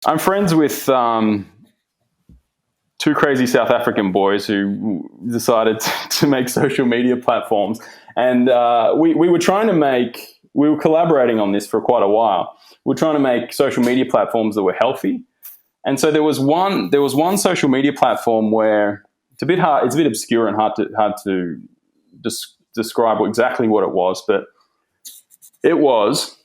I'm friends with two crazy South African boys who decided to make social media platforms. And we were collaborating on this for quite a while. We were trying to make social media platforms that were healthy. And so there was one social media platform where it's a bit obscure and hard to describe exactly what it was, but it was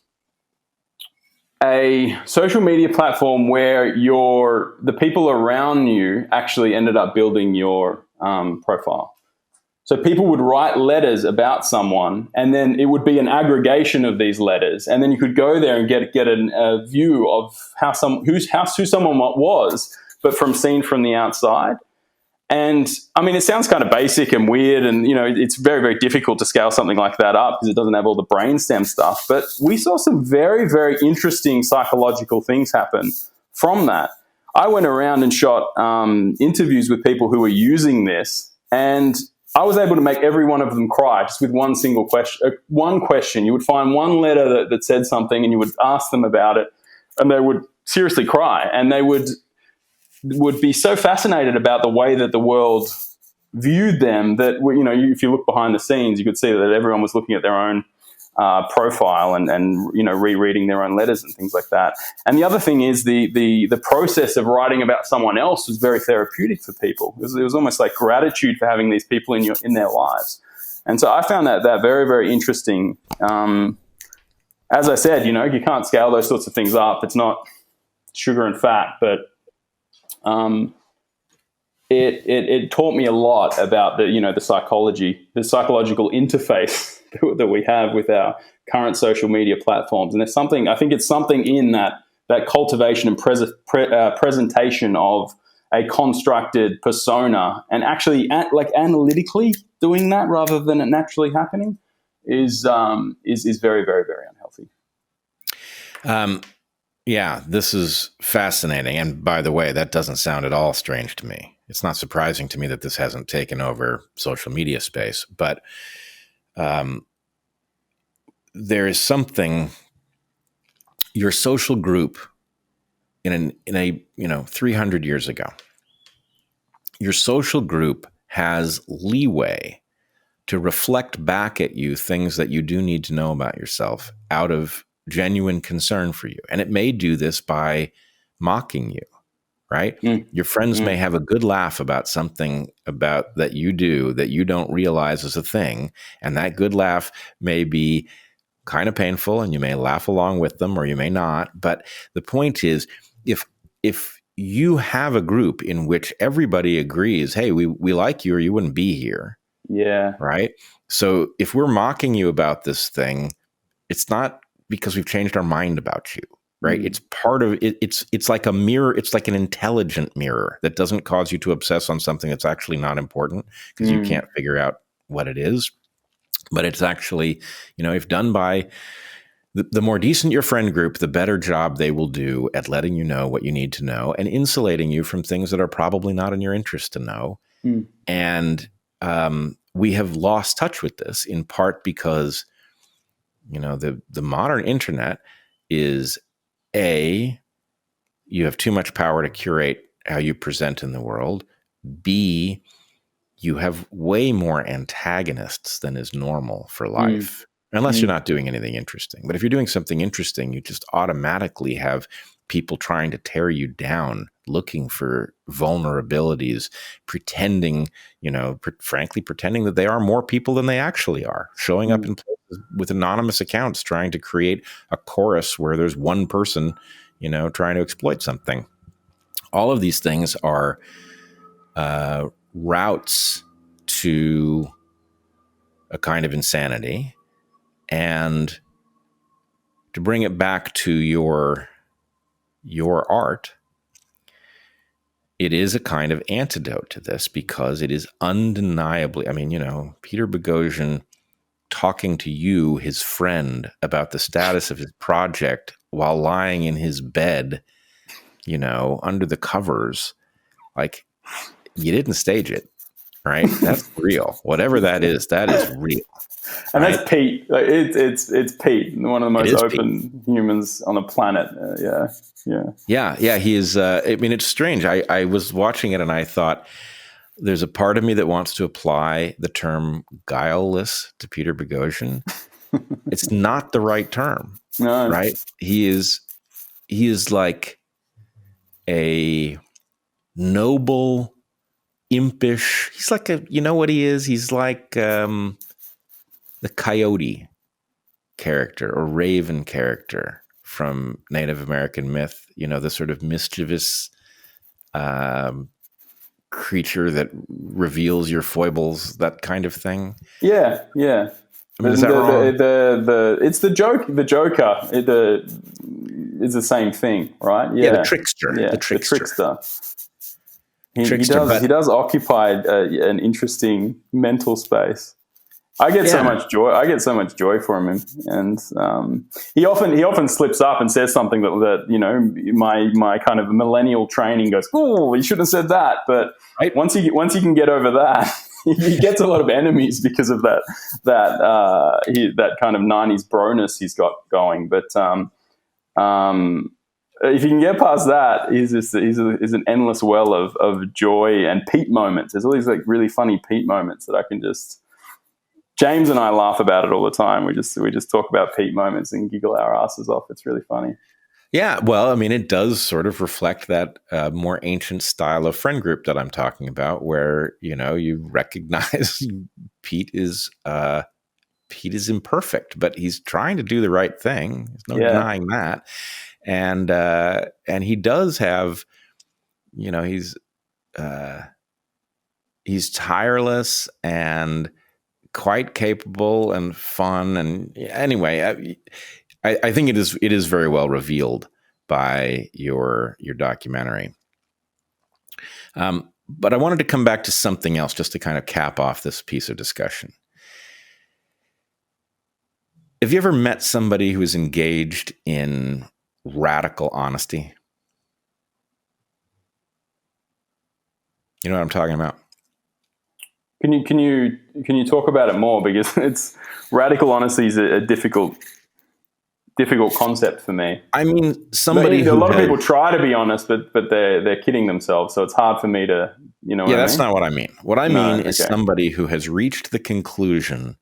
a social media platform where the people around you actually ended up building your profile. So people would write letters about someone, and then it would be an aggregation of these letters, and then you could go there and get a view of who someone was, but seen from the outside. And I mean, it sounds kind of basic and weird, and it's very, very difficult to scale something like that up because it doesn't have all the brainstem stuff. But we saw some very, very interesting psychological things happen from that. I went around and shot interviews with people who were using this, and I was able to make every one of them cry just with one single question. One question, you would find one letter that said something, and you would ask them about it, and they would seriously cry, and they would be so fascinated about the way that the world viewed them that, if you look behind the scenes, you could see that everyone was looking at their own profile and rereading their own letters and things like that. And the other thing is the process of writing about someone else was very therapeutic for people. It was almost like gratitude for having these people in their lives. And so I found that very, very interesting. As I said, you can't scale those sorts of things up. It's not sugar and fat, but it taught me a lot about the psychological interface that we have with our current social media platforms. And I think it's something in that cultivation and presentation of a constructed persona, and actually analytically doing that rather than it naturally happening is very, very, very unhealthy. Yeah, this is fascinating. And by the way, that doesn't sound at all strange to me. It's not surprising to me that this hasn't taken over social media space, but there is something, your social group in a 300 years ago, your social group has leeway to reflect back at you things that you do need to know about yourself out of genuine concern for you. And it may do this by mocking you, right? Your friends may have a good laugh about something about that you do that you don't realize is a thing. And that good laugh may be kind of painful, and you may laugh along with them or you may not. But the point is, if you have a group in which everybody agrees, hey, we like you or you wouldn't be here. Yeah. Right. So if we're mocking you about this thing, it's not because we've changed our mind about you, right? It's part of it. It's like a mirror. It's like an intelligent mirror that doesn't cause you to obsess on something that's actually not important because you can't figure out what it is. But it's actually, if done by the more decent your friend group, the better job they will do at letting you know what you need to know and insulating you from things that are probably not in your interest to know. And we have lost touch with this in part because the modern internet is you have too much power to curate how you present in the world. B, you have way more antagonists than is normal for life, unless you're not doing anything interesting. But if you're doing something interesting, you just automatically have people trying to tear you down, looking for vulnerabilities, pretending, frankly, pretending that they are more people than they actually are, showing up in places with anonymous accounts, trying to create a chorus where there's one person, trying to exploit something. All of these things are routes to a kind of insanity. And to bring it back to your art, it is a kind of antidote to this because it is undeniably, Peter Boghossian talking to you, his friend, about the status of his project while lying in his bed, under the covers, like, you didn't stage it, right? That's real. Whatever that is real. And right? that's Pete. Like, it's Pete, one of the most open Pete. humans on the planet. Yeah. He is. I mean, it's strange. I was watching it and I thought, there's a part of me that wants to apply the term guileless to Peter Boghossian. It's not the right term, No. right? He is like a noble, impish. He's like you know what he is? He's like the coyote character or raven character from Native American myth. You know, the sort of mischievous creature that reveals your foibles, that kind of thing. Yeah. I mean, is that wrong? It's the joke. The Joker. It's the same thing, right? Yeah, the trickster. Yeah, the trickster. He does occupy an interesting mental space. I get so much joy. I get so much joy from him, and he often slips up and says something that you know my kind of millennial training goes, oh, he shouldn't have said that. But once he can get over that, he gets a lot of enemies because of that kind of 90s broness he's got going. But if you can get past that, he's an endless well of joy and Pete moments. There's all these like really funny Pete moments that I can just. James and I laugh about it all the time. We just talk about Pete moments and giggle our asses off. It's really funny. Yeah, well, I mean, it does sort of reflect that more ancient style of friend group that I'm talking about, where you recognize Pete is imperfect, but he's trying to do the right thing. There's no denying that, and he does have, he's tireless and quite capable and fun. And anyway, I think it is very well revealed by your documentary. But I wanted to come back to something else just to kind of cap off this piece of discussion. Have you ever met somebody who is engaged in radical honesty? You know what I'm talking about? Can you talk about it more, because it's radical honesty is a difficult concept for me. I mean, a lot of people try to be honest, but they're kidding themselves, so it's hard for me to that's not what I mean. What I mean is somebody who has reached the conclusion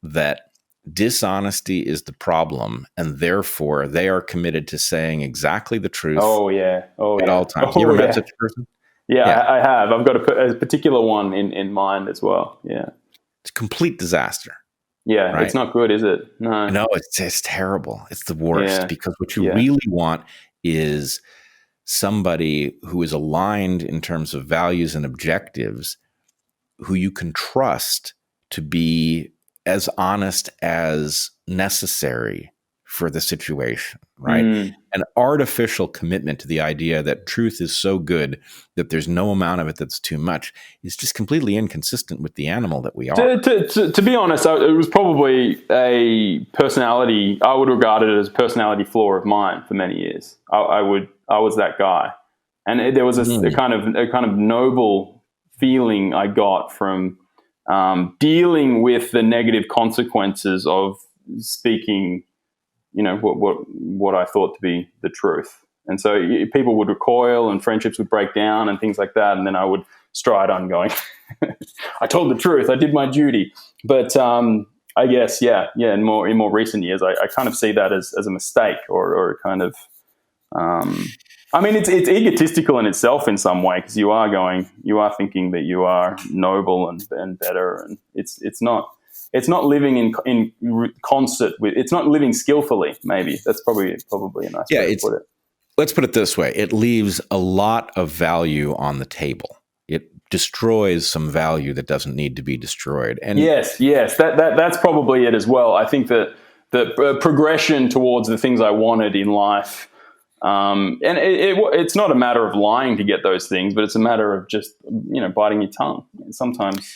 that dishonesty is the problem, and therefore they are committed to saying exactly the truth. At all times. You ever met such a person? Yeah, I have. I've got a particular one in mind as well. Yeah. It's a complete disaster. Yeah, right? It's not good, is it? No, it's terrible. It's the worst, because what you really want is somebody who is aligned in terms of values and objectives, who you can trust to be as honest as necessary for the situation, right? An artificial commitment to the idea that truth is so good that there's no amount of it that's too much is just completely inconsistent with the animal that we are. To be honest, it was probably a personality. I would regard it as a personality flaw of mine for many years. I was that guy, and there was a kind of noble feeling I got from dealing with the negative consequences of speaking. What I thought to be the truth. And so people would recoil and friendships would break down and things like that. And then I would stride on going, I told the truth. I did my duty. But I guess, in more recent years, I kind of see that as a mistake or kind of, I mean, it's egotistical in itself in some way, because you are thinking that you are noble and better. And it's not living in concert with. It's not living skillfully. Maybe that's probably a nice way to put it. Let's put it this way: it leaves a lot of value on the table. It destroys some value that doesn't need to be destroyed. And yes, that's probably it as well. I think that the progression towards the things I wanted in life, and it's not a matter of lying to get those things, but it's a matter of just biting your tongue. And sometimes.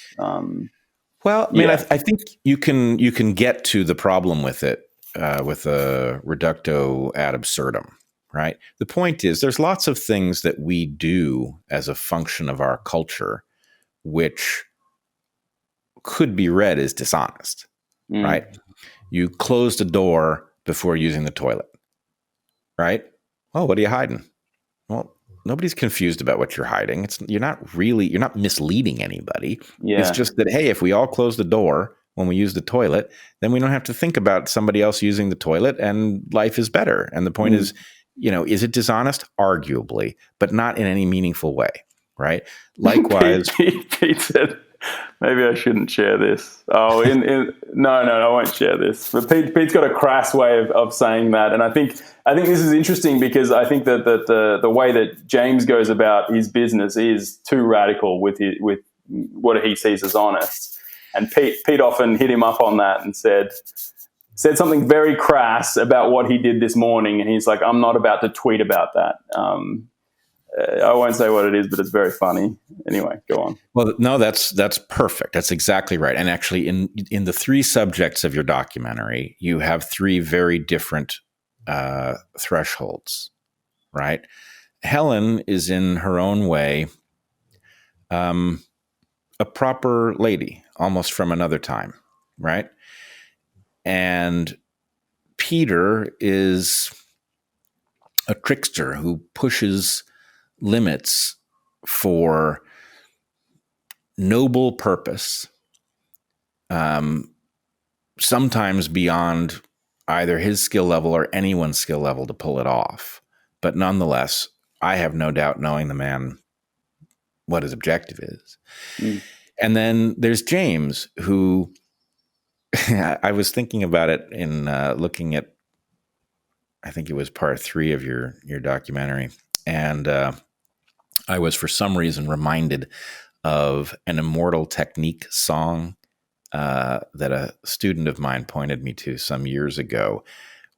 Well, I mean, I think you can get to the problem with it with a reductio ad absurdum, right? The point is, there's lots of things that we do as a function of our culture, which could be read as dishonest, right? You closed a door before using the toilet, right? Oh, what are you hiding? Well, nobody's confused about what you're hiding. You're not misleading anybody. Yeah. It's just that, hey, if we all close the door when we use the toilet, then we don't have to think about somebody else using the toilet, and life is better. And the point is, is it dishonest? Arguably, but not in any meaningful way, right? Likewise, Pete said, maybe I shouldn't share this. Oh, no, I won't share this. But Pete's got a crass way of saying that, and I think this is interesting because I think that the way that James goes about his business is too radical with what he sees as honest. And Pete often hit him up on that and said something very crass about what he did this morning, and he's like, "I'm not about to tweet about that." I won't say what it is, but it's very funny. Anyway, go on. Well, no, that's perfect. That's exactly right. And actually, in the three subjects of your documentary, you have three very different thresholds, right? Helen is, in her own way, a proper lady, almost from another time, right? And Peter is a trickster who pushes limits for noble purpose, sometimes beyond either his skill level or anyone's skill level to pull it off. But nonetheless, I have no doubt, knowing the man, what his objective is. And then there's James, who I was thinking about it in looking at, I think it was part 3 of your documentary. And I was, for some reason, reminded of an Immortal Technique song that a student of mine pointed me to some years ago,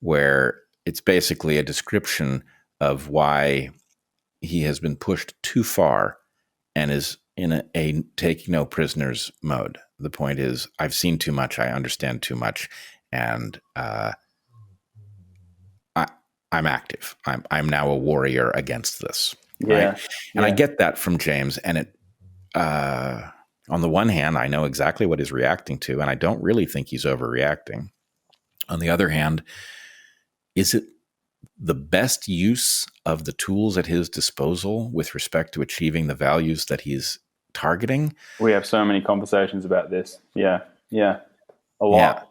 where it's basically a description of why he has been pushed too far and is in a take no prisoners mode. The point is, I've seen too much, I understand too much, and I'm active. I'm now a warrior against this. Yeah. Right? And I get that from James. And it, on the one hand, I know exactly what he's reacting to, and I don't really think he's overreacting. On the other hand, is it the best use of the tools at his disposal with respect to achieving the values that he's targeting? We have so many conversations about this. Yeah. A lot.